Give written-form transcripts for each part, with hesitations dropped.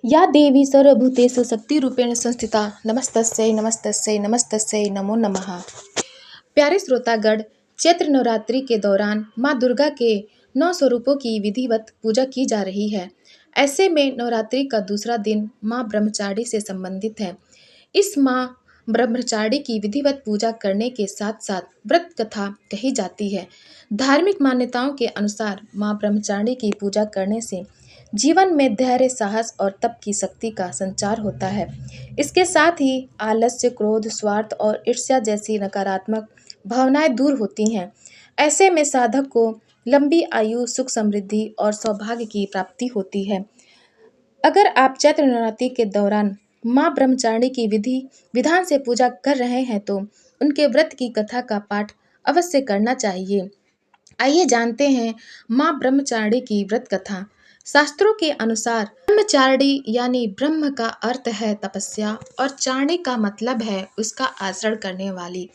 या देवी सर्वभूतेषु शक्तिरूपेण संस्थिता नमस्तस्यै नमस्तस्यै नमस्तस्यै नमो नमः। प्यारे श्रोतागण, चैत्र नवरात्रि के दौरान माँ दुर्गा के 9 स्वरूपों की विधिवत पूजा की जा रही है। ऐसे में नवरात्रि का दूसरा दिन माँ ब्रह्मचारिणी से संबंधित है। इस माँ ब्रह्मचारिणी की विधिवत पूजा करने के साथ साथ व्रत कथा कही जाती है। धार्मिक मान्यताओं के अनुसार माँ ब्रह्मचारिणी की पूजा करने से जीवन में धैर्य, साहस और तप की शक्ति का संचार होता है। इसके साथ ही आलस्य, क्रोध, स्वार्थ और ईर्ष्या जैसी नकारात्मक भावनाएं दूर होती हैं। ऐसे में साधक को लंबी आयु, सुख, समृद्धि और सौभाग्य की प्राप्ति होती है। अगर आप चैत्र नवरात्रि के दौरान माँ ब्रह्मचारिणी की विधान से पूजा कर रहे हैं तो उनके व्रत की कथा का पाठ अवश्य करना चाहिए। आइए जानते हैं माँ ब्रह्मचारिणी की व्रत कथा। शास्त्रों के अनुसार ब्रह्मचारिणी यानी ब्रह्म का अर्थ है तपस्या और चारिणी का मतलब है उसका आचरण करने वाली।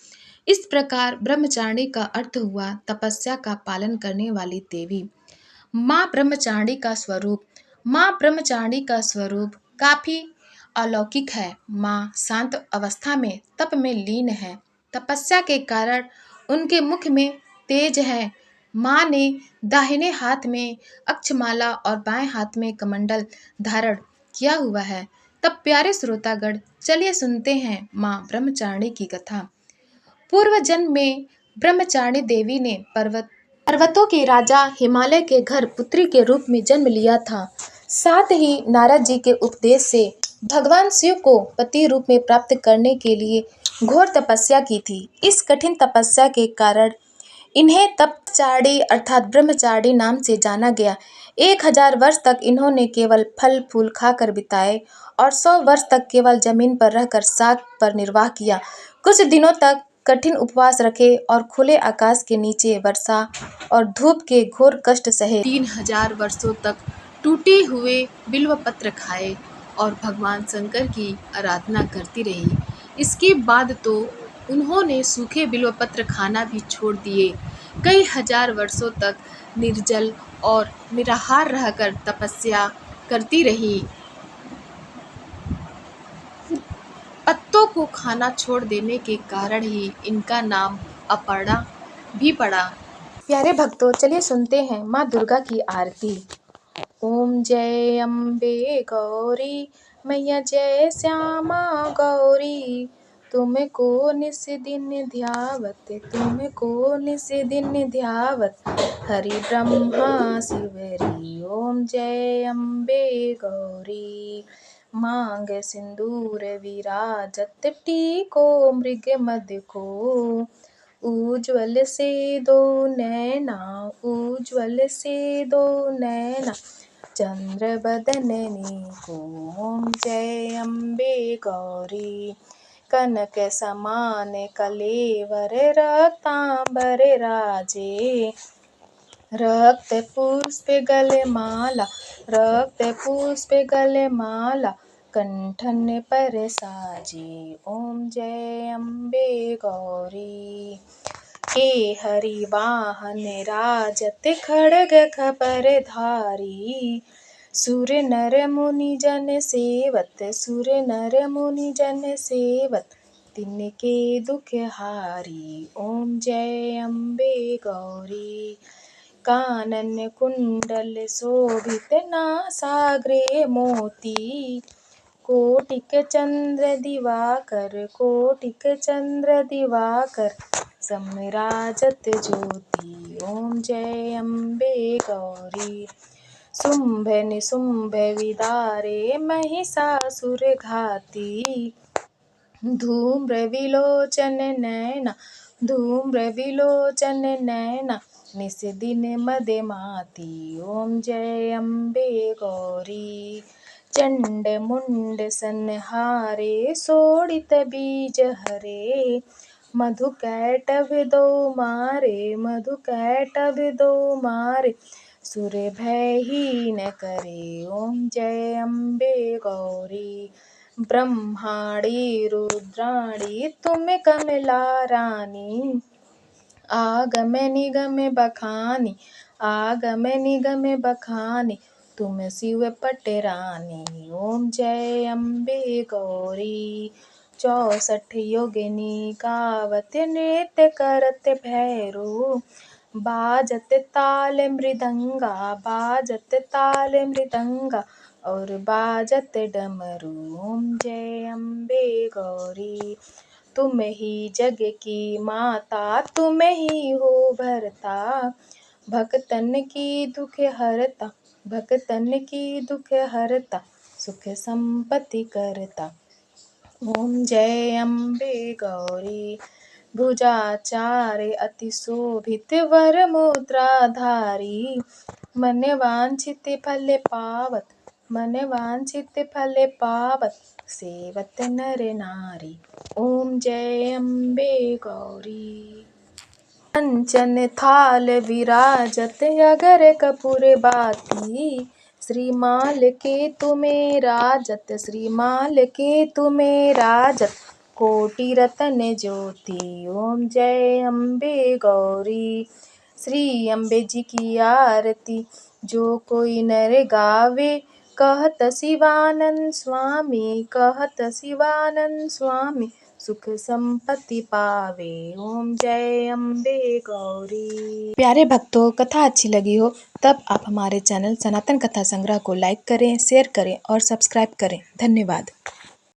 इस प्रकार ब्रह्मचारिणी का अर्थ हुआ तपस्या का पालन करने वाली देवी। माँ ब्रह्मचारिणी का स्वरूप। माँ ब्रह्मचारिणी का स्वरूप काफी अलौकिक है। माँ शांत अवस्था में तप में लीन है। तपस्या के कारण उनके मुख में तेज है। माँ ने दाहिने हाथ में अक्षमाला और बाएं हाथ में कमंडल धारण किया हुआ है। तब प्यारे श्रोतागण, चलिए सुनते हैं माँ ब्रह्मचारिणी की कथा। पूर्व जन्म में ब्रह्मचारिणी देवी ने पर्वतों के राजा हिमालय के घर पुत्री के रूप में जन्म लिया था। साथ ही नारद जी के उपदेश से भगवान शिव को पति रूप में प्राप्त करने के लिए घोर तपस्या की थी। इस कठिन तपस्या के कारण इन्हें तपचारिणी अर्थात ब्रह्मचारिणी नाम से जाना गया। 1000 वर्ष तक इन्होंने केवल फल फूल खाकर बिताए और 100 वर्ष तक केवल जमीन पर रहकर साग पर निर्वाह किया। कुछ दिनों तक कठिन उपवास रखे और खुले आकाश के नीचे वर्षा और धूप के घोर कष्ट सहे। 3000 वर्षों तक टूटे हुए बिल्व पत्र खाए और भगवान शंकर की आराधना करती रही। इसके बाद तो उन्होंने सूखे बिल्व पत्र खाना भी छोड़ दिए। कई हजार वर्षों तक निर्जल और निराहार रहकर तपस्या करती रही। पत्तों को खाना छोड़ देने के कारण ही इनका नाम अपर्णा भी पड़ा। प्यारे भक्तों, चलिए सुनते हैं माँ दुर्गा की आरती। ओम जय अम्बे गौरी मैया, जय श्यामा गौरी, तुमको निस दिन ध्यावत, तुमको निस दिन ध्यावत, हरि ब्रह्मा शिवरी। ओम जय अम्बे गौरी, मांग सिंदूर विराजत, टीको मृग मद को, उज्ज्वल से दो नैना, उज्ज्वल से दो नैना, चंद्र बदननी को। ओम जय अम्बे गौरी, कनक समान कलेवर, रक्तांबर राजे, रक्त पुष्प गलमाला, रक्त पुष्प गलमाला, कंठन पर साजे। ओम जय अम्बे गौरी, के हरि वाहन राजत, खड्ग खपर धारी, सुर नर मुनि जन सेवत, सुर नर मुनि जन सेवत, तिनके दुख हारी। ओम जय अम्बे गौरी, कानन कुंडल शोभित, नासाग्रे मोती, कोटिक चंद्र दिवाकर, कोटिक चंद्र दिवाकर, समराजत ज्योति। ओम जय अम्बे गौरी, शुंभ निशुंभ विदारे, महिषासुर घाती, धूम्र विलोचन नैना, धूम्र विलोचन नैना, निस दिन मदमाती। ओम जय अम्बे गौरी, चंड मुंड संहारे, शोणित बीज हरे, मधु कैटभ दो मारे, मधु कैटभ दो मारे, सुर भयहीन करे। ओम जय अम्बे गौरी, ब्रह्माणी रुद्राणी, तुम कमला रानी, आगम निगम बखानी, आगम निगम बखानी, तुम शिव पटरानी। ओम जय अम्बे गौरी। 64 योगिनी गावत नृत्य करत भैरो। बाजत ताल मृदंगा, बाजत ताल मृदंगा और बाजत डमरू। ओम जय अम्बे गौरी। तुम ही जग की माता, तुम ही हो भरता, भक्तन की दुख हरता, भक्तन की दुख हरता, सुख संपत्ति करता। ओम जय अम्बे गौरी। भुजाचार्य अति शोभित वर मुद्राधारी। मन वांछित फल पावत, मन वांछित फल पावत, सेवत नर नारी। ओम जय अम्बे गौरी। कंचन थाल विराजत अगर कपूर बाती। श्रीमाल के तुम्हें राजत, श्रीमाल के तुम्हें राजत, कोटि रतन ज्योति। ओम जय अम्बे गौरी। श्री अम्बे जी की आरती जो कोई नर गावे, कहत शिवानंद स्वामी, कहत शिवानंद स्वामी, सुख संपत्ति पावे। ओम जय अम्बे गौरी। प्यारे भक्तों, कथा अच्छी लगी हो तब आप हमारे चैनल सनातन कथा संग्रह को लाइक करें, शेयर करें और सब्सक्राइब करें। धन्यवाद।